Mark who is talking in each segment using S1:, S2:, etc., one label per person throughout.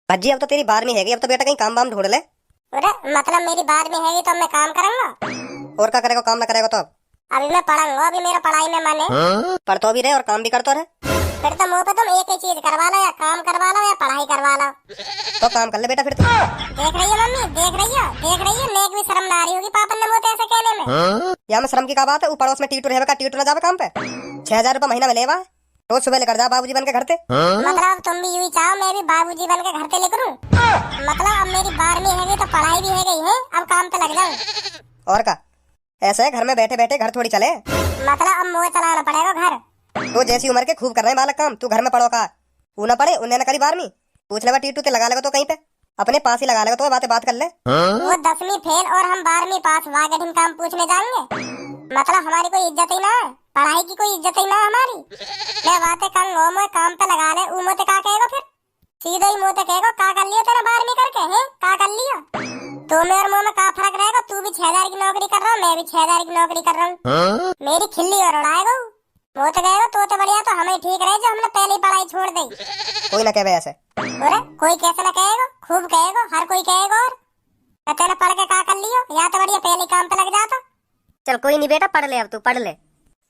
S1: भज्जी अब तो तेरी 12वीं हैगी, अब तो बेटा कहीं काम वाम ढूंढ ले।
S2: अरे मतलब मेरी 12वीं हैगी तो मैं काम करूंगा।
S1: और क्या करेगा, काम ना करेगा तो अब?
S2: अभी मैं पढ़ूंगा, अभी मेरा पढ़ाई में मन है।
S1: पढ़तो भी रहे और काम भी करतो रहे।
S2: फिर तो मुंह पे तुम एक ही चीज करवा लो, या काम करवा लो या पढ़ाई करवा लो।
S1: तो काम कर ले बेटा फिर तू।
S2: देख रही है मम्मी, देख रही है नेक भी शर्म ना आ रही होगी पापन ने मुझे ऐसे कहने में।
S1: या में शर्म की क्या बात है, वो पड़ोस में टीटू रहेगा, टीटू ना जावे काम पे। 6,000 रुपया महीना मिलेगा, रोज सुबह लेकर जा बाबूजी बन के घर से।
S2: मतलब तुम भी यूं चाहो मैं भी बाबूजी बन के घर से लेकर हूँ? मतलब अब मेरी 12वीं हैगी तो पढ़ाई भी है गई है, अब काम पे लग जाऊं।
S1: और का ऐसे है, घर में बैठे बैठे घर थोड़ी चले।
S2: मतलब अब मुझे चलाना पड़ेगा घर।
S1: तो जैसी उम्र के खूब कर रहे हैं बालक काम, तू घर में पढ़ो का। वो ना पढ़े, उन्हें ना करी 12वीं। पूछ लेगा टीटू ते लगा लेगा तो कहीं पे अपने पास ही लगा लेगा, तो बात कर ले।
S2: वो 10वीं फेल और हम 12वीं पास, वागेटिंग काम पूछने जाएंगे? मतलब हमारी कोई इज्जत ही ना है, पढ़ाई की कोई इज्जत ही ना हमारी। मैं बातें कंग हो मोए काम पे लगा ले, ऊ मोते का कहेगा फिर? सीधे ही मोते कहेगा का कर लिया तेरा 12वीं करके, है का कर लिया? तो मेरे मुंह में का फर्क रहेगा? तू भी 6,000 की नौकरी कर रहा हूँ, मैं भी 6,000 की नौकरी कर रहा हूँ। मेरी खिल्ली और उड़ाएगा वो तो कहेगा तो बढ़िया, तो हमें ठीक रहे जो हमने पहले ही पढ़ाई छोड़ दी।
S1: कोई ना कहे ऐसे।
S2: अरे कोई कैसे ना कहेगा, खूब कहेगा, हर कोई कहेगा। और तेने पढ़ के का कर लियो, या तो बढ़िया पहले काम पे लग जाता।
S1: चल कोई नहीं बेटा, पढ़ ले, अब तू पढ़ ले।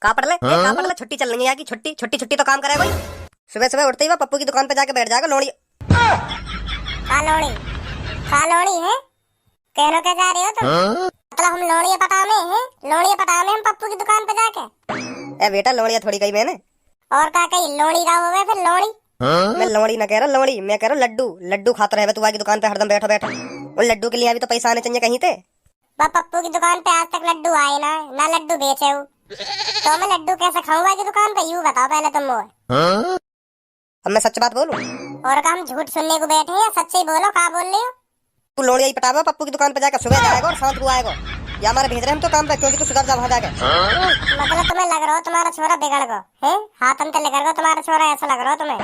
S1: का पढ़ ले, का पढ़ ले, छुट्टी चल रही है की छुट्टी छुट्टी छुट्टी तो काम करेगा। सुबह सुबह उठते ही वह पप्पू की दुकान पे जाके बैठ जाएगा लोड़ी।
S2: का लोड़ी है? कहनो क्या जा रहे हो तुम? मतलब हम लोड़िया पटाने हम पप्पू की दुकान पे जाके।
S1: ए बेटा लोड़िया थोड़ी कही मैंने।
S2: और का कही लोड़ी का हो गए फिर लोड़ी?
S1: मैं लोड़ी ना कह रहा, लोड़ी मैं कह रहा लड्डू। लड्डू खाता रहे तू आगे दुकान पे हरदम बैठो बैठो। उन लड्डू के लिए अभी तो पैसा आने चाहिए कहीं थे।
S2: पप्पू की दुकान पे आज तक लड्डू आए ना लड्डू बेचे हो। तो मैं लड्डू कैसे खाऊंगा की दुकान पे, यूं बताओ पहले तुम मुझे।
S1: अब मैं सच बात बोलूं
S2: और का हम झूठ सुनने को बैठे हैं, सच्चे ही बोलो, का बोल रहे हो?
S1: तू लोड़िया ही पटावा पप्पू की दुकान पे जाकर, सुबह जाएगा और शाम को आएगा। या हमारे भेज रहे हम तो काम पे, क्योंकि तू सुधर जा वहां जाके।
S2: मतलब तुम्हें लग रहा हो तुम्हारा छोरा बिगड़ गो है? हाथ अंत लेकर गो तुम्हारा छोरा, ऐसा लग रहा हो तुम्हें?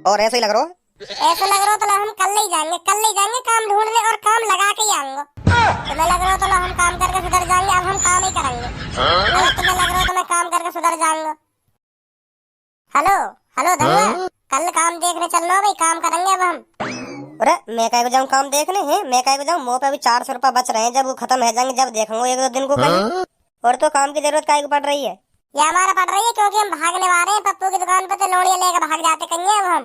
S1: और ऐसा ही लग रहा हो।
S2: ऐसा लग रहा हो तो हम कल ही जाएंगे काम ढूंढने, और काम लगा के ही आएंगे। तुम्हें लग रहा हो तो हम काम करके सुधर जाएंगे, अब हम काम ही करेंगे। अगर तुम्हें लग रहा हो तो मैं काम करके सुधर जाऊंगा। हेलो धनुआ, कल काम देखने चल लो भाई, काम करेंगे अब हम।
S1: अरे मैं कहे को जाऊँ काम देखने हैं, मैं कहे को जाऊँ, मुँह पे अभी 400 रुपया बच रहे हैं, जब वो खत्म हो जाएंगे जब देखूंगा एक दो दिन को कहीं। और तो काम की जरूरत काहे को पड़ रही है?
S2: ये हमारा पड़ रही है क्योंकि हम भागने वाले हैं पप्पू की दुकान पे, तो लोड़िया लेकर भाग जाते कहीं। अब हम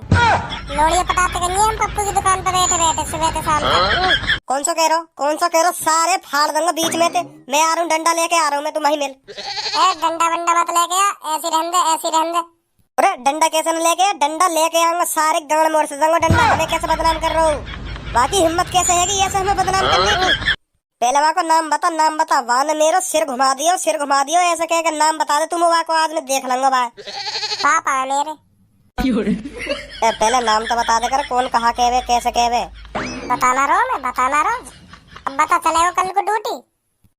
S2: लोड़िया पटाते कहीं हम पप्पू की दुकान पे बैठे बैठे सुबह से शाम तक।
S1: कौन सा कह रहा, सारे फाड़ दूंगा बीच में थे। मैं आ रहा हूँ, डंडा लेके आ रहा हूँ मैं, तुम वहीं मिल।
S2: डंडा वंडा मत लेके आ, ऐसी रहने दे।
S1: अरे डंडा कैसे न लेके, डंडा लेके आऊंगा, सारे गांव मोड़ से जाऊंगा डंडा। हमें कैसे बदनाम कर रहा हूँ? बाकी हिम्मत कैसे है कि ऐसे हमें बदनाम करने की? पहले वहाँ को नाम बता। वहाँ ने मेरा सिर घुमा दियो ऐसे कह के नाम बता दे तुम। वहाँ को आज मैं देख लूंगा भाई।
S2: पापा है मेरे।
S1: पहले नाम तो बता दे कर, कौन कहाँ कहवे कैसे कहवे।
S2: बताना रहो। अब बता चलेगा कल को ड्यूटी।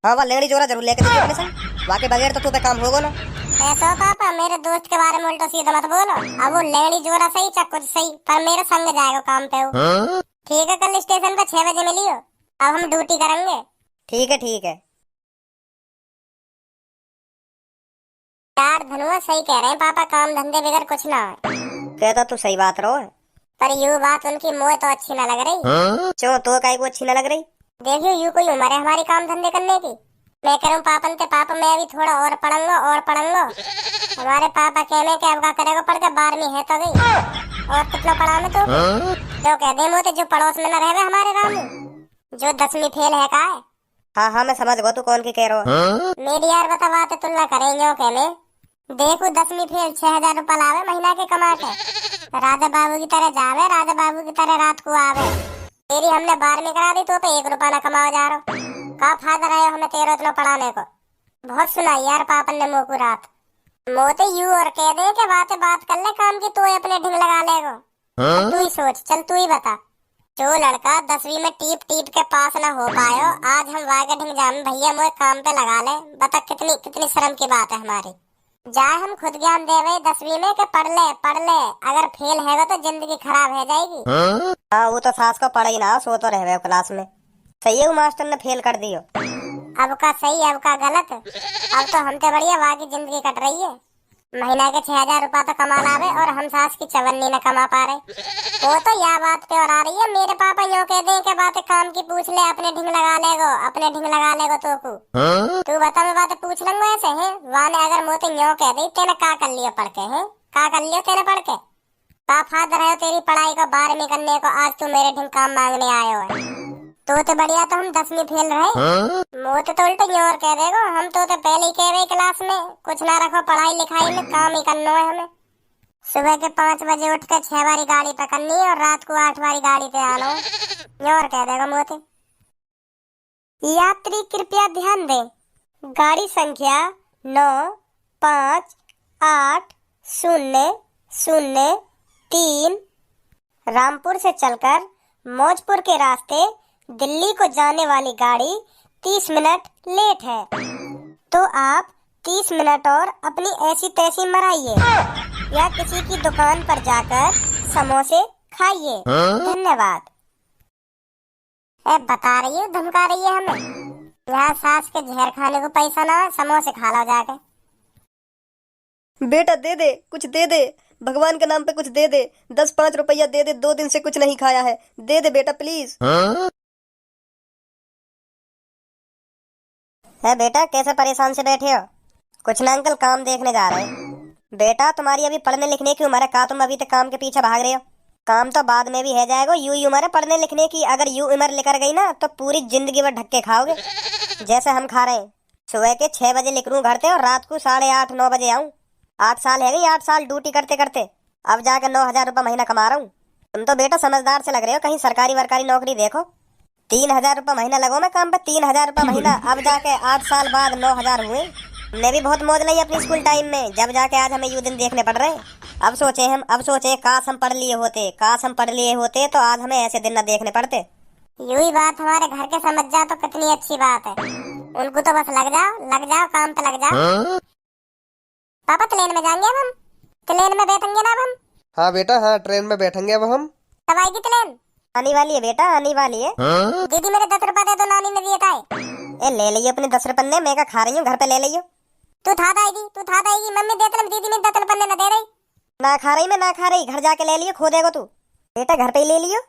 S1: हाँ वह लेडी जोरा जरूर लेके जाइए अपने संग, बाकी बगैर तो तू पे काम होगा ना।
S2: ऐसा पापा मेरे दोस्त के बारे में उल्टा सीधा मत बोलो। अब वो लेडी जोरा सही चाहे कुछ सही, पर मेरे संग जाएगा काम पे वो। ठीक है, कल स्टेशन पे 6 बजे मिलियो, अब हम ड्यूटी करेंगे।
S1: ठीक है।
S2: यार धनुआ सही कह रहे हैं पापा, काम धंधे बगैर कुछ ना है।
S1: कहता तू सही बात रहो,
S2: पर यूँ बात उनकी मुझे तो अच्छी ना लग रही।
S1: क्यों, तो काहे को अच्छी ना लग रही?
S2: देखियो यूँ कोई उम्र है हमारी काम धंधे करने की? मैं कह रहा हूँ पापा मैं अभी थोड़ा और पढ़ूंगा। हमारे पापा कहने के अब का करेगा, पढ़ के 12वीं है तो गई, और कितना पढ़ा मैं तो कह दे मोते जो पड़ोस में न रहे हमारे रामू, जो 10वीं फेल है का है।
S1: हाँ मैं समझ गो तू कौन की कह रहा हो।
S2: मेरी यार बता बात तुलना करेंगे कहने। देखो 10वीं फेल 6,000 रुपया लावे महीना के कमा के, राजा बाबू की तरह जावे, राजा बाबू की तरह रात को आवे। तेरी हमने 12वीं करा दी तो 1 रुपया ना कमाओ जा रहा। का फायदा रहे हमें तेरे इतना पढ़ाने को? बहुत सुनाई यार पापन ने मोकू रात मोते यू और कह दे के बात कर ले काम की, तो अपने ढिंग लगा लेगा। तू ही सोच, चल तू ही बता, जो लड़का 10वीं में टीप के पास ना हो पायो, आज हम वागे ढिंग जाम भैया मोए काम पे लगा ले। बता कितनी शर्म की बात है हमारी। जाए हम खुद ज्ञान दे रहे 10वीं में के पढ़ ले, अगर फेल है तो जिंदगी खराब हो जाएगी।
S1: हाँ वो तो सास को पढ़ ही ना, सो तो रहे क्लास में। सही है, वो मास्टर ने फेल कर दियो।
S2: अब का सही अब का गलत, अब तो हमसे बढ़िया वागी जिंदगी कट रही है। महीना के 6,000 रुपया तो कमा लावे और हम सास की चवन्नी न कमा पा रहे। वो तो यह बात पे और आ रही है, मेरे पापा यूँ कह दे के बातें काम की पूछ ले, अपने ढिंग लगा लेगो, अपने ढिंग लगा लेगो तो को। तू बता, मैं बातें पूछ लूंगा ऐसे है। वाने अगर मोते यूँ कह दी तेने का कर लियो पढ़ के है, का कर लियो तेने पढ़ के? का फायदा है तेरी पढ़ाई को 12वीं करने को, आज तू मेरे ढिंग काम मांगने आयो है। तो बढ़िया, तो हम 10वीं फेल रहे। मोते तो उल्टे यूँ और कह देगो, हम तो पहले ही कह रहे क्लास में कुछ ना रखो, पढ़ाई लिखाई में काम ही करना है हमें। सुबह के 5 बजे उठ कर 6 बारी गाड़ी पकड़नी और रात को 8 बारी गाड़ी पे आना, यूँ और कह देगा मोते। यात्री कृपया ध्यान दें, गाड़ी संख्या 95803 रामपुर से चलकर मौजपुर के रास्ते दिल्ली को जाने वाली गाड़ी 30 मिनट लेट है, तो आप 30 मिनट और अपनी ऐसी तैसी मराइए या किसी की दुकान पर जाकर समोसे खाइए। धन्यवाद। बता रही हूँ, धमका रही है हमें। यहाँ सास के जहर खाने को पैसा ना, समोसे खा लो जाके।
S1: बेटा दे दे, कुछ दे दे, भगवान के नाम पे कुछ दे दे, 10-5 रुपया दे दे, 2 दिन से कुछ नहीं खाया है, दे दे बेटा प्लीज। है बेटा, कैसे परेशान से बैठे हो? कुछ ना अंकल, काम देखने जा रहे हैं। बेटा तुम्हारी अभी पढ़ने लिखने की उम्र है, का तुम अभी तक काम के पीछे भाग रहे हो? काम तो बाद में भी है जाएगा, यू उम्र है पढ़ने लिखने की। अगर यू उम्र लेकर गई ना तो पूरी जिंदगी भर ढक्के खाओगे, जैसे हम खा रहे हैं। सुबह के 6 बजे निकलूं घर से और रात को 8:30-9 बजे आऊँ। 8 साल है गई, 8 साल ड्यूटी करते करते, अब जाकर 9,000 रुपया महीना कमा रहा हूँ। तुम तो बेटा समझदार से लग रहे हो, कहीं सरकारी वरकारी नौकरी देखो। 3,000 रुपया महीना लगो मैं काम पे, 3,000 रुपया महीना, अब जाके 8 साल बाद 9,000 हुए। हमने भी बहुत मौज ली अपनी स्कूल टाइम में, जब जाके आज हमें यू दिन देखने पड़ रहे हैं। अब सोचे काश हम पढ़ लिए होते, काश हम पढ़ लिए होते तो आज हमें ऐसे दिन न देखने पड़ते।
S2: यू ही बात हमारे घर के समझ जाओ तो कितनी अच्छी बात है। उनको तो बस लग जाओ काम पे लग जाओ। पापा ट्रेन में जाएंगे अब हम, ट्रेन में बैठेंगे ना अब हम?
S3: हाँ बेटा, हाँ ट्रेन में बैठेंगे अब हम।
S2: कब आएगी ट्रेन?
S1: आने वाली है बेटा, आने वाली है।
S2: दीदी मेरे 10 रुपए दे दो, नानी ने दिए थे।
S1: ए ले लियो अपने 10 रुपये, मैं क्या खा रही हूँ, घर पे ले लियो।
S2: तू था आएगी, मम्मी दे दे, दीदी में 10 रुपए न दे रही।
S1: ना खा रही, मैं ना खा रही, घर जाके ले लियो, खो देगो तू। बेटा घर पे ही ले लियो।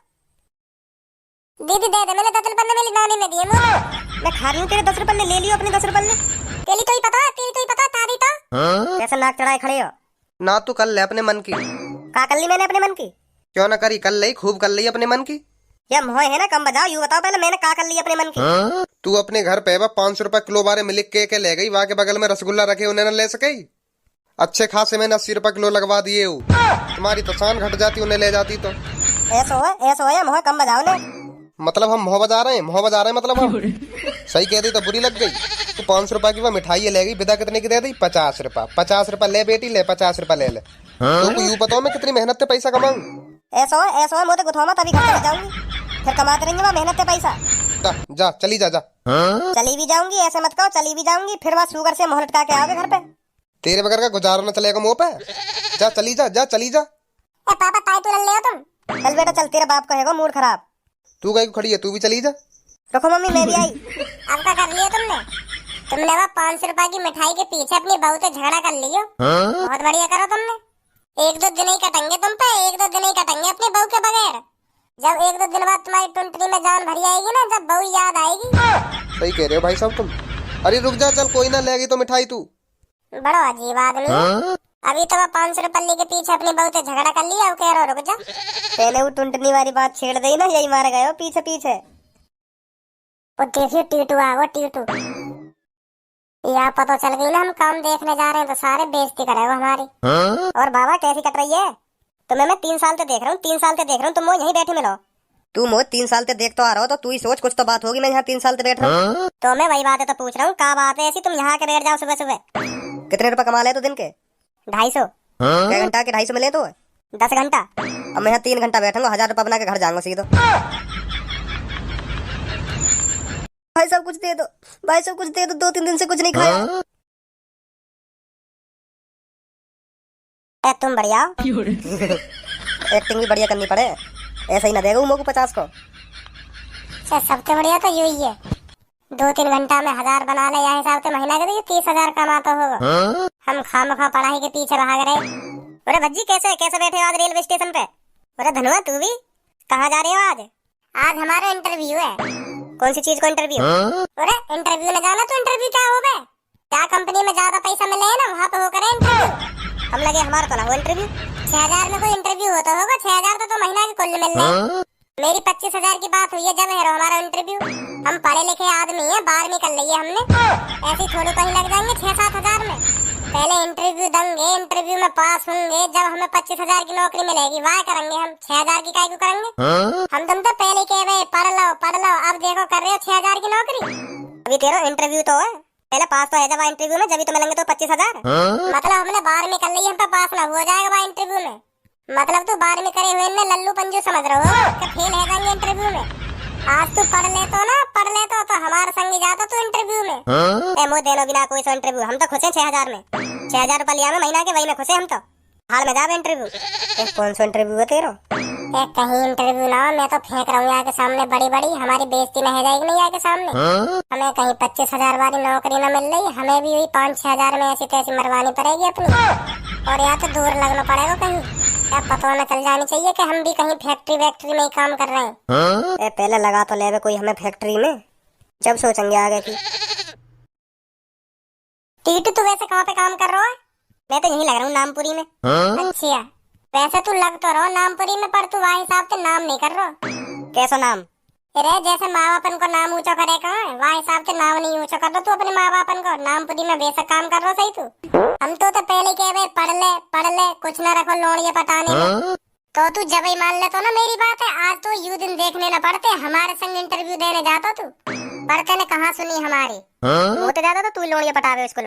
S2: दीदी दे दे, मैंने 10 रुपए मेरी नानी ने दिए मुझे।
S1: मैं खा रही हूँ तेरे 10 रुपये, ले लियो अपने 10 रुपये।
S2: तेरी तो ही पता तारी तो।
S1: कैसे नाक चढ़ाए खड़े हो?
S3: ना तू कर ले अपने मन की।
S1: का कर ली मैंने अपने मन की?
S3: क्यों ना करी, कर ली, खूब कर ली अपने मन की।
S1: या मोह है ना, कम बजाओ, यू बताओ पहले मैंने का कर ली अपने मन की।
S3: तू अपने घर पे 500 रुपए किलो बारे में लिख के ले गई, वहाँ के बगल में रसगुल्ला रखे, उन्हें न ले सके। अच्छे खासे मैंने 80 रुपए किलो लगवा दिए। तुम्हारी तो शान घट जाती, उन्हें ले जाती तो।
S1: ऐसो है मोह, कम बजाओ ले।
S3: मतलब हम मोह बजा रहे हैं मतलब हम सही कह दी तो बुरी लग गई। तू 500 रुपए की वो मिठाई ले गई, विदा कितने की दे दी? 50 रुपए। 50 रुपए ले बेटी, ले 50 रुपए ले। तो यूँ बताओ मैं कितनी मेहनत से पैसा कमाऊं?
S1: ऐसो है मोते गुथवा मत, अभी घर चली जाऊंगी, फिर कमाते रहेंगे वहाँ मेहनत से पैसा।
S3: जा चली जा।
S1: चली भी जाऊंगी, ऐसे मत कहो, चली भी जाऊंगी, फिर वहाँ शुगर से मोह लटका के आओगे घर पे।
S3: तेरे बगैर का गुजारा न चलेगा मुंह पे। जा चली जा।
S2: पापा ताई तू ले तुम।
S1: चल बेटा चल, तेरा बाप कहेगा मूड खराब।
S3: तू कहीं खड़ी है, तू भी चली जा।
S1: रुको मम्मी, मैं भी आई।
S2: अब क्या कर लिया तुमने वह 500 रुपए की मिठाई के पीछे अपनी बहू से झगड़ा कर लियो। बहुत बढ़िया करो तुमने। 1-2 दिन ही कटेंगे तुम पे, 1-2 दिन ही कटेंगे अपनी बहू के बगैर। जब 1-2 दिन बाद तुम्हारी टुंटरी में जान भरी आएगी ना, जब बहू याद आएगी।
S3: सही कह रहे हो भाई साहब तुम। अरे रुक जा, चल कोई ना लेगी तो मिठाई तू।
S2: बड़ा अजीब आदमी। अभी तो 500 रुपये के पीछे अपनी बहू से झगड़ा कर लिया, कह रहा रुक जा।
S1: पहले वो टुंटनी वाली बात छेड़ दी ना, यही मार गए हो पीछे।
S2: वो देखिए टीटू आ गो, टीटू। या पता चल गई ना हम काम देखने जा रहे हैं तो सारे बेइज्जती करेगा हमारी।
S1: और बाबा कैसी कट रही है? तुम्हें मैं 3 साल से देख रहा हूँ, तुम यहीं बैठे मिलो। तू मुझे 3 साल से देख तो आ रहा हो, तो तू ही सोच, कुछ तो बात होगी, मैं यहाँ 3 साल से बैठ रहा हूँ। तो मैं वही बात है तो पूछ रहा हूँ, क्या बात है ऐसी तुम यहाँ के बैठ जाओ सुबह। कितने रुपए कमा ले तू दिन के? 250। क्या घंटा के 250 मिले तो? 10 घंटा। अब मैं यहाँ 3 घंटा बैठूंगा, 1000 रुपया बना के घर जाऊंगा सीधो। भाई साहब कुछ दे दो, 2-3 दिन से कुछ नहीं खाया। तुम बढ़िया एक्टिंग भी बढ़िया करनी पड़े, ऐसा ही ना देगा उमो को 50 को।
S2: सबसे बढ़िया तो यही है, 2-3 घंटा में 1000 बना ले, यहाँ हिसाब से महीना के 30,000 कमाता होगा। हम खामखा पढ़ाई के पीछे भाग रहे।
S1: अरे भज्जी कैसे कैसे बैठे हो आज रेलवे स्टेशन पे? अरे धनुआ तू भी कहाँ जा रहे हो आज?
S2: आज हमारा इंटरव्यू है।
S1: कौन सी चीज को इंटरव्यू?
S2: अरे इंटरव्यू में जाना तो इंटरव्यू क्या हो बे? क्या कंपनी में ज्यादा पैसा मिले है ना वहाँ पे हो करे इंटरव्यू।
S1: हम लगे हमारा तो ना हो इंटरव्यू।
S2: 6,000 में कोई इंटरव्यू होता होगा? 6,000 तो महीना के कुल मिल रहे। मेरी 25,000 की बात हुई है जब है हमारा इंटरव्यू। हम पढ़े लिखे आदमी हैं, 12वीं कर ली है हमने। ऐसे थोड़ी कहीं लग जाएंगे 6-7 हजार में। पहले इंटरव्यू देंगे, इंटरव्यू में पास होंगे, जब हमें 25,000 की नौकरी मिलेगी वाह करेंगे हम। 6,000 की काय को करेंगे? हम तुम तो पहले कह रहे पढ़ लो, अब देखो कर रहे हो 6,000 की नौकरी।
S1: अभी तेरा इंटरव्यू तो है, पहले पास तो है जब इंटरव्यू में, जब तो मिलेंगे तो 25,000।
S2: मतलब हमने 12वीं कर ली, हम पे पास ना हो जाएगा वहाँ इंटरव्यू में। मतलब तू 12वीं करे हुए ने लल्लू पंजू समझ रहे हो कि फेल है जाएंगे इंटरव्यू में। आज तू पढ़ ले तो हमारे संग जाता तू इंटरव्यू में।
S1: ए मुँह देनो बिना कोई सा इंटरव्यू, हम तो खुश हैं 6,000 में। 6,000 रुपया लिया में महीना के, वही में खुश हैं हम तो। हाल में जावे इंटरव्यू। कौन सा इंटरव्यू है तेरा?
S2: कहीं इंटरव्यू ना हो, मैं तो फेंक रहा हूँ आके सामने बड़ी बड़ी, हमारी बेइज्जती न हो जाएगी नहीं आके सामने। हमें कहीं 25,000 वाली नौकरी न मिल रही, हमें भी वही 5-6 हजार में ऐसी तैसी मरवानी पड़ेगी अपनी। और या तो दूर लगना पड़ेगा कहीं, क्या पता न चल जानी चाहिए कि हम भी कहीं फैक्ट्री वैक्ट्री में ही काम कर रहे हैं।
S1: पहले लगा तो ले कोई हमें फैक्ट्री में, जब सोचेंगे आगे की।
S2: टीटू तू वैसे कहाँ पे काम कर रहा है?
S1: मैं तो यहीं लग रहा हूँ नामपुरी में।
S2: अच्छा, वैसे तू लग तो रहो नामपुरी में, पर तू वहाँ हिसाब से नाम नहीं कर रहा।
S1: कैसा नाम?
S2: अरे जैसे माँ बापन को नाम ऊंचा करे कहाँ, वहाँ हिसाब से नाम नहीं ऊंचा कर दो तू अपने माँ बापन को। नामपुरी में बेशक काम कर रहा सही तू। हम तो पहले कह रहे पढ़ ले कुछ न रखो लोड़िए पटाने में। तो तू जब ही मान ले तो ना मेरी बात है, आज तो यू दिन देखने न पड़ते, हमारे संग इंटरव्यू देने जाता तू। पढ़ते ने कहाँ सुनी हमारी।
S1: वो तो ज्यादा तो तू लोड़िया पटावे स्कूल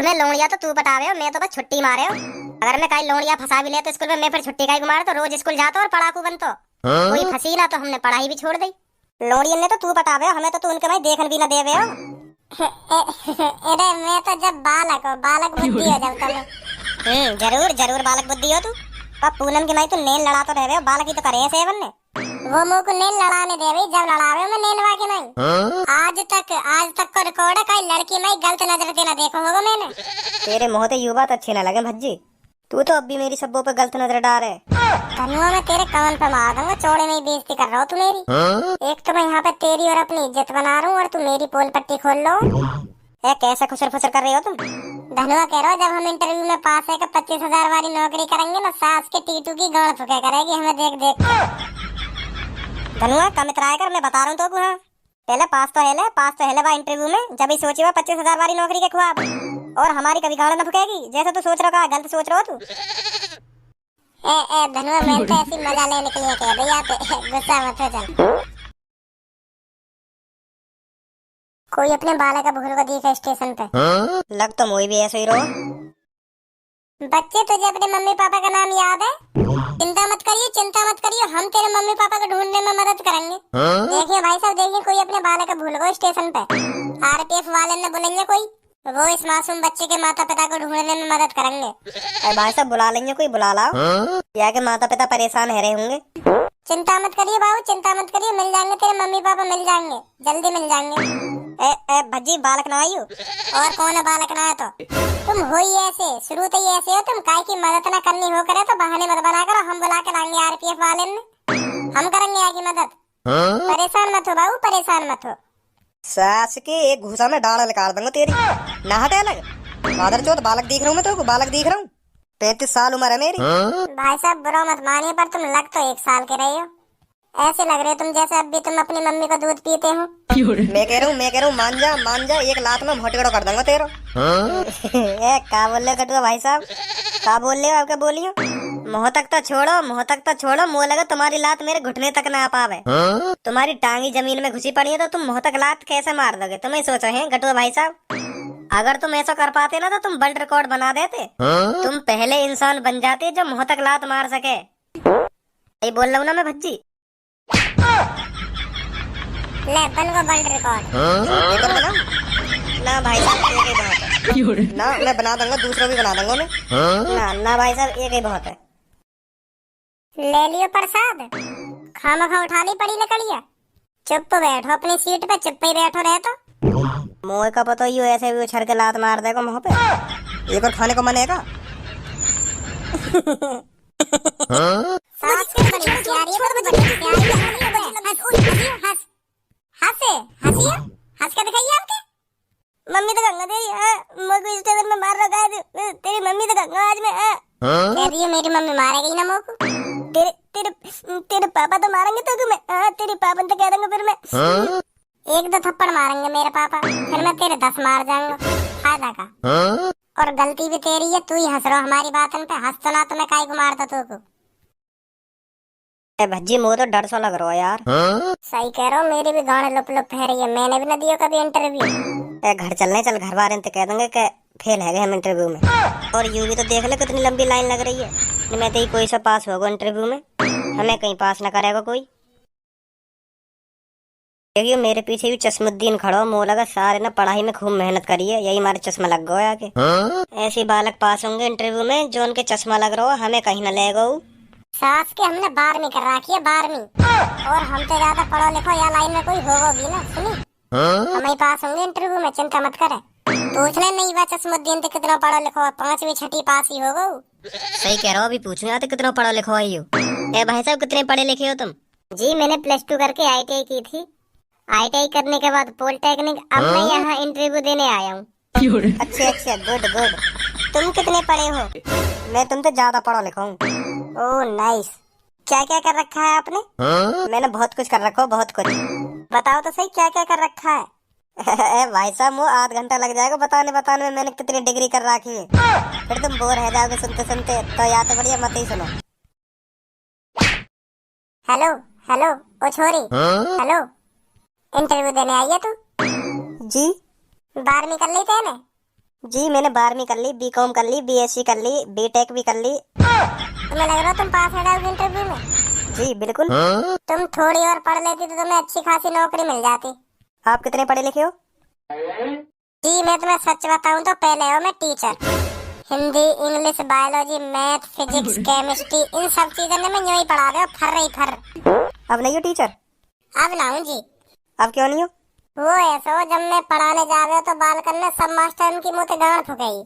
S1: में लोड़िया तो तू पटावे हो, मैं तो बस छुट्टी मारे हो। अगर मैं कहीं लोड़िया फंसा भी ले तो स्कूल में, मैं फिर छुट्टी का मार तो रोज स्कूल जाता और पढ़ाकू बनतो। कोई फंसी ना तो हमने पढ़ाई भी छोड़ दी। लोड़ियन ने तो तू पटावे हो, हमें तो तू उनके भाई देखन भी न देवे हो।
S2: अरे मैं तो जब बालक बुद्धि हो जब तुम्हें।
S1: जरूर बालक बुद्धि हो तू। पर पूनम की माई तू नेल लड़ा तो रहे हो, बालक ही तो करे है सेवन ने।
S2: वो मुँह को नेल लड़ाने दे भाई, जब लड़ावे मैं नेलवा के नहीं। आज तक को रिकॉर्ड है, कई लड़की में गलत नजर से ना देखो होगा मैंने।
S1: तेरे मुँह ते यू बात अच्छी ना लगे भज्जी, तू तो अब भी मेरी सब्बों पे गलत नजर डाल है।
S2: धनुआ मैं तेरे कान पे मार दूंगा, चौड़े में ही बेइज्जती कर रहा हो तू मेरी। एक तो मैं यहाँ पे तेरी और अपनी इज्जत बना रहा हूँ और तू मेरी पोल पट्टी खोल लो।
S1: कैसे खुसर फुसर कर रही हो तुम?
S2: धनुआ कह रहा हो जब हम इंटरव्यू में पास है कि 25,000 वाली नौकरी करेंगे ना, सास के टीटू की गांड फुके करेगी हमें देख देख के।
S1: धनुआ कम इतराया कर, मैं बता रहा हूँ तो पहले पास तो हेले बा इंटरव्यू में, जब ही सोची बा 25,000 वाली नौकरी के ख्वाब, और हमारी कभी गांड न फुकेगी जैसे तू सोच रहा, गलत सोच रहा हो तू।
S2: धनुआ मैं तो ऐसी मजा लेने के लिए कह रही है, गुस्सा मत हो चल। कोई अपने बालक का भूल को दिखा स्टेशन पे।
S1: लग तो मोई भी ऐसे ही रहो।
S2: बच्चे तुझे अपने मम्मी पापा का नाम याद है? चिंता मत करिए, हम तेरे मम्मी पापा को ढूंढने में मदद करेंगे। देखिए भाई साहब, देखिए कोई अपने बालक का भूल गो स्टेशन पे, RPF वाले ने बुलाएंगे कोई, वो इस मासूम बच्चे के माता पिता को ढूंढने में मदद करेंगे।
S1: भाई साहब बुला लेंगे, कोई बुला लाओ, या के माता पिता परेशान है रहे होंगे।
S2: चिंता मत करिए बाबू, चिंता मत करिए, मिल जाएंगे तेरे मम्मी पापा, मिल जाएंगे, जल्दी मिल जाएंगे।
S1: भज्जी बालक ना आई हो?
S2: और कौन है बालक ना है तो? तुम हो ही ऐसे, शुरू तो ही ऐसे हो तुम, काय की मदद ना करनी हो करे तो बहाने मत बना करो, हम बुला के लाएंगे RPF वाले ने, हम करेंगे आगे मदद। परेशान मत हो बाबू, परेशान मत हो।
S1: सास के एक घुसा में डाल निकाल दूंगा तेरी, ना हटे अलग। मादर चौथ बालक दिख रहा हूँ मैं तो, बालक दिख रहा हूँ, 35 साल उम्र है मेरी।
S2: भाई साहब बुरा मत मानिए, पर तुम लग तो 1 साल के रहे हो, ऐसे लग रहे हो तुम जैसे अब भी तुम अपनी मम्मी को दूध पीते हो।
S1: मैं कह रहा हूँ मान जा, एक लात में भोटगड़ो कर दूंगा तेरो। क्या बोल रहे कटुआ भाई साहब, क्या बोल रहे हो? आपके बोलियो मुँह तक तो छोड़ो, मुँह लगा तुम्हारी लात मेरे घुटने तक ना आ पावे। तुम्हारी टांगी जमीन में घुसी पड़ी है तो तुम मुँह तक लात कैसे मार दोगे? तुम्हें सोचो है गटुआ भाई साहब, अगर तुम ऐसा कर पाते ना तो तुम वर्ल्ड रिकॉर्ड बना देते। तुम पहले इंसान बन जाते जो मुँह तक लात मार सके। यही बोल रहा हूँ ना मैं भज्जी।
S2: ले बन को वर्ल्ड रिकॉर्ड।
S1: ना भाई साहब एक ही बहुत है। ना मैं बना दूंगा, दूसरों भी बना दूंगा मैं। ना भाई साहब एक ही बहुत है।
S2: ले लियो प्रसाद, खामखा उठा ली पड़ी लकड़िया, चुप बैठो अपनी सीट पे, चुप ही बैठो रहे तो।
S1: मोह का पता ही हो, ऐसे भी उछल के लात मार देगा मुँह पे। एक और खाने को मन है का?
S2: सास के बड़ी होशियारी है, बड़ी होशियारी है। हंस हंसे हंसिए, हंस के दिखाइए आपके।
S1: मम्मी तो गंगा तेरी मेरे को स्टेशन में मार रखा है। तेरी मम्मी तो गंगा आज में
S2: कह रही है मेरी मम्मी मारेगी ना मोको।
S1: तेरे तेरे तेरे पापा तो मारेंगे तो तुम्हें। तेरे पापा ने तो कह देंगे फिर मैं।
S2: एक दो थप्पड़ मारेंगे मेरे पापा, फिर मैं तेरे 10 मार जाऊंगा। फायदा का। और गलती भी तेरी है, तू ही हंस रहा हमारी बातन पे। हंस तो ना तो मैं काहे को मारता तू को।
S1: भज्जी मुझे तो डर सा लग रहा है यार।
S2: सही कह रहा हूँ, मेरी भी गाने लुप लुप है रही है। मैंने भी ना दिया कभी इंटरव्यू।
S1: घर चलने चल, घर वाले तो कह देंगे कि फेल है हम इंटरव्यू में। और यूं भी तो देख ले कितनी लंबी लाइन लग रही है। मैं तो ही कोई सा पास होगा इंटरव्यू में, हमें कहीं पास ना करेगा कोई। देखियो मेरे पीछे भी चश्मुद्दीन खड़ा हो, मोह लगा सारे ना पढ़ाई में खूब मेहनत करी है, यही हमारे चश्मा लग गया आके। ऐसे बालक पास होंगे इंटरव्यू में जो उनके चश्मा लग रहा हो, हमें कहीं ना ले गो।
S2: सास के हमने 12वीं कर रखी है, 12वीं। और हम तो ज्यादा पढ़ो लिखो या लाइन में कोई होगा भी ना, सुनी। हम ही पास होंगे इंटरव्यू में, चिंता मत करे। पूछ ले नहीं बा चश्मुद्दीन तो कितना पढ़ो लिखो, 5वीं 6वीं पास ही होगा।
S1: सही कह रहा हो, अभी पूछूंगा तो कितना पढ़ो लिखो आई हो। ए भाई साहब कितने पढ़े लिखे हो तुम?
S2: जी मैंने +2 करके ITI की थी। ITI करने के बाद पॉलिटेक्निक। अब मैं यहाँ इंटरव्यू देने आया हूँ।
S1: अच्छा गुड गुड। तुम कितने पढ़े हो? मैं तुमसे ज्यादा पढ़ा लिखा हूँ।
S2: Oh nice.
S1: क्या क्या कर रखा है आपने? मैंने बहुत कुछ कर रखा हो, बहुत कुछ।
S2: बताओ तो सही क्या क्या कर रखा है।
S1: भाई साहब वो आध घंटा लग जाएगा बताने में मैंने कितनी डिग्री कर रखी है। फिर तुम बोर हो जाओगे सुनते सुनते, तो या तो बढ़िया मत ही सुनो।
S2: हेलो हेलो ओ छोरी। हेलो, इंटरव्यू देने आई है तू?
S1: जी
S2: 12वीं कर ली तेने?
S1: जी मैंने 12वीं कर ली, BCom कर ली, BSc कर ली, BTech भी कर ली।
S2: तुम्हें लग रहा तुम पास हो जाओगे इंटरव्यू में?
S1: जी बिल्कुल।
S2: तुम थोड़ी और पढ़ लेती तो तुम्हें अच्छी खासी नौकरी मिल जाती।
S1: आप कितने पढ़े लिखे हो?
S2: जी मैं तुम्हें सच बताऊं तो पहले हो मैं teacher. Hindi, English, biology, math, physics, chemistry, इन सब चीजों में मैं यूं ही पढ़ा रहे हो, फर रही फर।
S1: अब नहीं हो टीचर?
S2: अब ना हूं जी।
S1: अब क्यों नहीं हो?
S2: वो ऐसा हो, जब मैं पढ़ाने जा रहे हो तो बालकन में सब मास्टर की मुँह पे गांड फुकाई।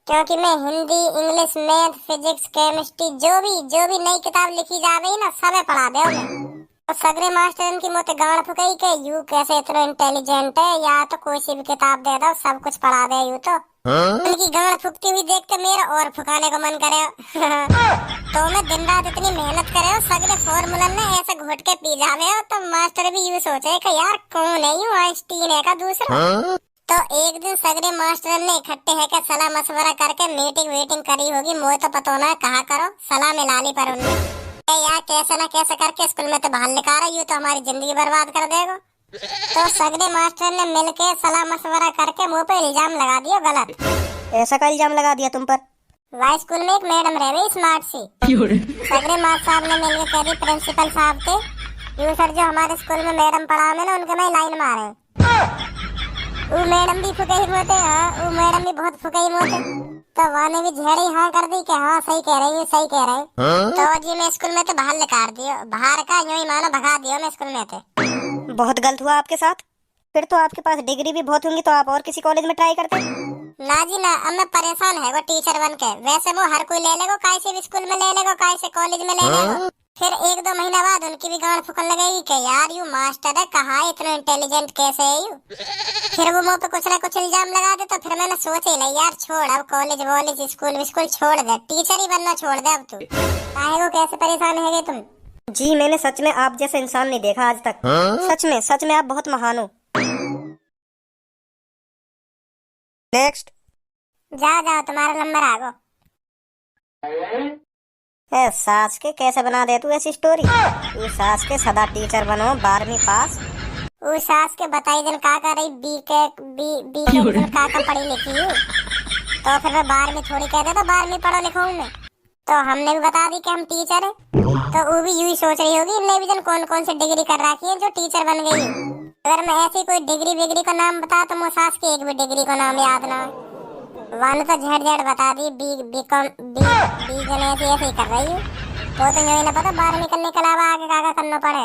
S2: क्योंकि मैं Hindi, English, math, physics, chemistry जो भी नई किताब लिखी जा रही ना, सब पढ़ा दे उन्हें। तो सगरे मास्टर की मुँह पे गांड फुकाई के यू कैसे इतना इंटेलिजेंट है, या तो कोई सी भी किताब दे दो सब कुछ पढ़ा दे यू तो। उनकी गांड फुकती हुई देख के मेरा और फुकाने को मन करे। तो मैं दिन रात इतनी मेहनत करे हो, सगरे फॉर्मूला ने ऐसे घोट के पी जावे हो, तो मास्टर भी यूं सोचे कि यार कौन है यूं आइंस्टीन है का दूसरा। तो एक दिन सगरे मास्टर ने इकट्ठे है के सलाह मशवरा करके मीटिंग करी होगी, मुझे तो पता ना कहा करो सलाह मिला ली पर उनने यार कैसे ना कैसे करके स्कूल में तो बाहर निकाला, यूं तो हमारी जिंदगी बर्बाद कर देगा। तो सगरे मास्टर ने मिलके सलाह मशवरा करके मुंह पे इल्जाम लगा दिया गलत।
S1: ऐसा का इल्जाम लगा दिया तुम पर?
S2: वह स्कूल में एक मैडम रह गई स्मार्ट सी। सगरे मास्टर साहब ने मिलकर कह दी प्रिंसिपल साहब थे, यूं सर जो हमारे स्कूल में मैडम पढ़ा में ना उनके में लाइन मारे। वो मैडम भी फुकई मोते, वो मैडम भी बहुत फुकई मोते। तो वहाँ ने भी झेड़ी हाँ कर दी कि हाँ सही कह रही हूँ सही कह रहे हैं। तो जी मैं स्कूल में तो बाहर निकाल दियो, बाहर का यूं ही मानो भगा दियो मैं स्कूल में थे।
S1: बहुत गलत हुआ आपके साथ। फिर तो आपके पास डिग्री भी बहुत होंगी, तो आप और किसी कॉलेज में ट्राई करते।
S2: ना जी ना, अब मैं परेशान है वो टीचर बन के। वैसे वो हर कोई ले लेगो, काय से भी स्कूल में ले लेगो, काय से कॉलेज में ले लेगो। फिर 1-2 महीना बाद उनकी भी गांड फुकन लगेगी कि यार यू मास्टर है, कहा इतना इंटेलिजेंट कैसे है यू। फिर वो मुंह पे कुछ ना कुछ इल्जाम लगा दे। तो फिर मैंने सोचे ले यार छोड़, अब कॉलेज वॉलेज स्कूल छोड़ दे, टीचर ही बनना छोड़ दे अब तू। काहे को कैसे परेशान है तुम?
S1: जी मैंने सच में आप जैसा इंसान नहीं देखा आज तक। सच में आप बहुत महान हो। नेक्स्ट।
S2: जाओ तुम्हारा नंबर आ गो।
S1: सास के कैसे बना दे तू ऐसी स्टोरी? तू सास के सदा टीचर बनो, 12वीं पास।
S2: वो सास के बताई दिन का कर रही बी के का पढ़ी लिखी हूँ। तो फिर मैं 12वीं थोड़ी कह दे तो 12वीं पढ़ो लिखो हूँ मैं। तो हमने भी बता दी कि हम टीचर है। तो वो भी यूं सोच रही होगी इनने भी जन कौन से डिग्री कर रखी है जो टीचर बन गई। अगर मैं ऐसी कोई डिग्री का नाम बता तो मुझे सास की एक भी डिग्री का नाम याद ना है। वन तो झट बता दी बी जन ऐसी कर रही हूँ। वो तो नहीं ना पता 12वीं करने के अलावा आगे क्या करना पड़े।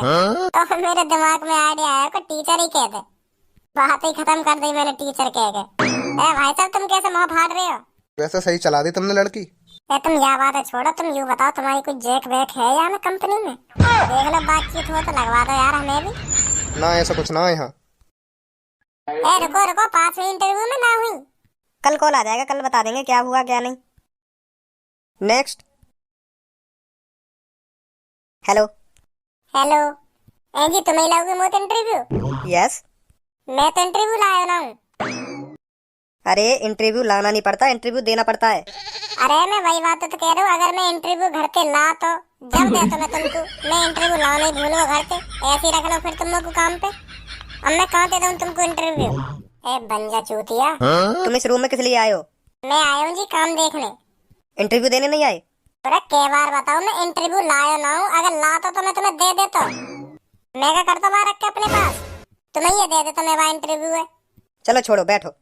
S2: तो मेरे दिमाग में आइडिया आया कि टीचर ही कह दे। बात ही खत्म कर दी मैंने टीचर कह के। भाई साहब तुम कैसे मुँह फाड़ रहे हो?
S3: वैसे सही चला दी तुमने लड़की।
S2: ए तुम यह बात है छोड़ो, तुम यूँ बताओ तुम्हारी कोई जेक वेक है या मैं कंपनी में? देख लो बातचीत हो तो लगवा दो यार हमें भी।
S3: ना ऐसा कुछ ना है यहाँ।
S2: ए रुको रुको, 5वीं इंटरव्यू में ना हुई?
S1: कल कॉल आ जाएगा, कल बता देंगे क्या हुआ क्या नहीं। नेक्स्ट। हेलो।
S2: हेलो। ए जी तुम्हें लाओगे मोत इंटरव्यू?
S1: यस।
S2: मैं तो इंटरव्यू लाया ना हूँ।
S1: अरे इंटरव्यू लाना नहीं पड़ता, इंटरव्यू देना पड़ता है।
S2: अरे मैं वही बात तो कह रहा हूँ, अगर मैं इंटरव्यू घर पे ला तो जब दे तो मैं तुमको, मैं इंटरव्यू ला नहीं भूलूंगा घर पे, ऐसे ही रख लो फिर तुम लोग को काम पे। अब मैं कहाँ दे दूँ तुमको इंटरव्यू? ए बंजा चूतिया,
S1: तुम इस रूम में किस लिए आए हो?
S2: मैं आया हूँ जी काम देखने।
S1: इंटरव्यू देने नहीं आए?
S2: अरे कई बार बताओ मैं इंटरव्यू लाया ना हूँ, अगर लाता तो मैं तुम्हें दे देता। मैं क्या करता बाहर रख के अपने पास, तुम्हें ये दे देता मैं वहाँ इंटरव्यू है।
S1: चलो छोड़ो, बैठो।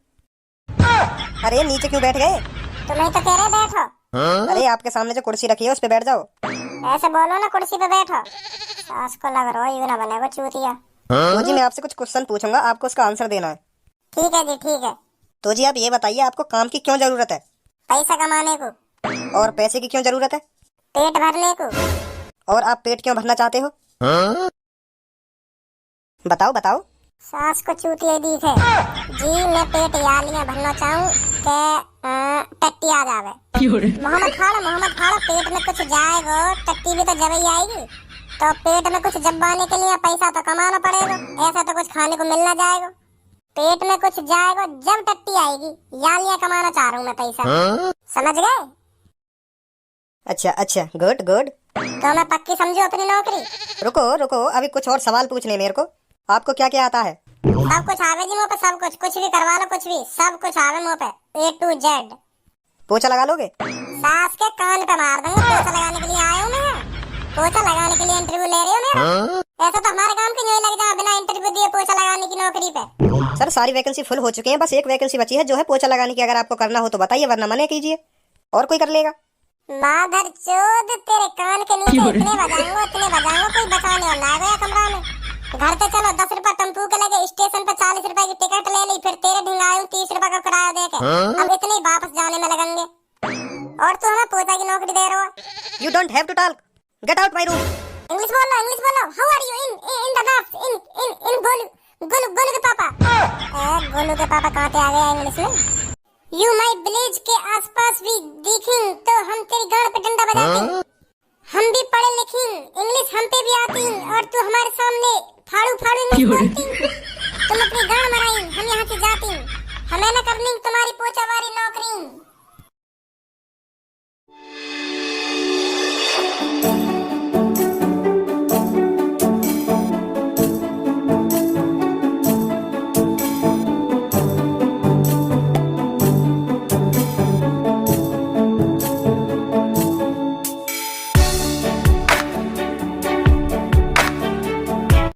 S1: अरे नीचे क्यों बैठ गए?
S2: तुम्हें तो कह रहे बैठो।
S1: अरे आपके सामने जो कुर्सी रखी है उस पे बैठ जाओ।
S2: ऐसे बोलो ना, कुर्सी पे बैठो। सास को लग रहा है यूँ ना बनेगा चूतिया।
S1: तो जी मैं आपसे कुछ क्वेश्चन पूछूंगा, आपको उसका आंसर देना है।
S2: ठीक है जी ठीक है।
S1: तो जी आप ये बताइए, आपको काम की क्यों जरूरत है?
S2: पैसा कमाने को।
S1: और पैसे की क्यों जरूरत है?
S2: पेट भरने को।
S1: और आप पेट क्यों भरना चाहते हो? बताओ बताओ।
S2: सास को चूतिया दिखे जी, मैं पेट यालियां भरना चाहूँ के टट्टी आ जावे। मोहम्मद खाड़ा पेट में कुछ जाएगा, टट्टी भी तो जब ही आएगी। तो पेट में कुछ जबाने के लिए पैसा तो कमाना पड़ेगा, ऐसा तो कुछ खाने को मिलना जाएगा। पेट में कुछ जाएगा जब टट्टी आएगी, यालियां कमाना चाह रहा हूँ मैं पैसा। समझ गए?
S1: अच्छा अच्छा, गुड गुड।
S2: तो मैं पक्की समझू अपनी नौकरी?
S1: रुको रुको, अभी कुछ और सवाल पूछने मेरे को। आपको क्या क्या आता है?
S2: सब कुछ आवे जी मुँह पे, सब कुछ, कुछ भी करवा लो, कुछ भी, सब कुछ आवे मुँह पे, A to Z।
S1: पोछा लगा लोगे?
S2: सास के कान पे मार दूंगा। पोछा लगाने के लिए आया हूँ मैं, पोछा लगाने के लिए इंटरव्यू ले रही हो मेरा? ऐसा तो हमारे काम की नहीं लग जाए बिना इंटरव्यू दिए पोछा लगाने की नौकरी पे।
S1: सर सारी वैकेंसी फुल हो चुकी है, बस एक वैकेंसी बची है जो है पोछा लगाने की। अगर आपको करना हो तो बताइए, वरना मना कीजिए, और कोई कर लेगा।
S2: माधर चोद, तेरे कान के नीचे इतने बजाऊंगा कोई बचाने वाला आ गया कमरा में। घर पे चलो, 10 रुपए टेम्पू के लगे, स्टेशन पे 40 रुपए की टिकट ले ली, फिर तेरे ढिंगायूं 30 रुपए का किराया दे के। अब इतने ही वापस जाने में लगेंगे, और तू हमें पोछा की नौकरी दे रहा है।
S1: You don't have to talk, get out my room.
S2: English बोलो, इंग्लिश बोलो। How are you in the north, इन गोलू के पापा। गोलू के पापा कहाँ पे आ गया इंग्लिश में? यू माय विलेज के आसपास भी दिखें तो हम तेरी गाड़ पे डंडा बजा